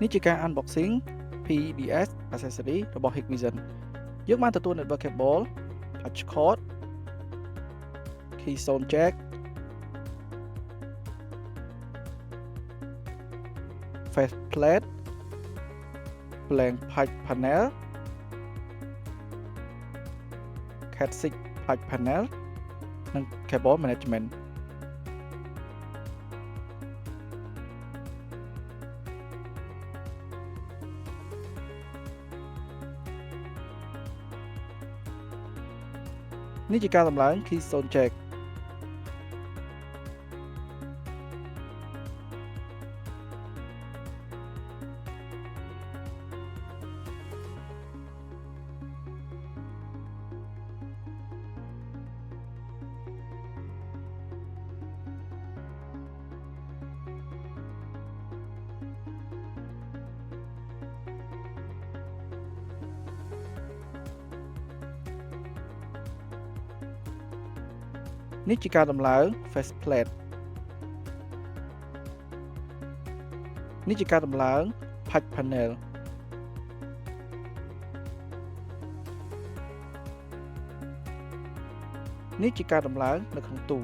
នេះជាការ unboxing PBS accessory របស់ Hikvision យើងបានទទួល network cable touch cord keystone jack face plate blank pipe panel cat 6 pipe panel និង cable management នេះជាការតម្លើង keystone jack នេះជាការតម្លើង face plate នេះជាការតម្លើង pipe panel នេះជាការតម្លើងនៅក្នុងទូ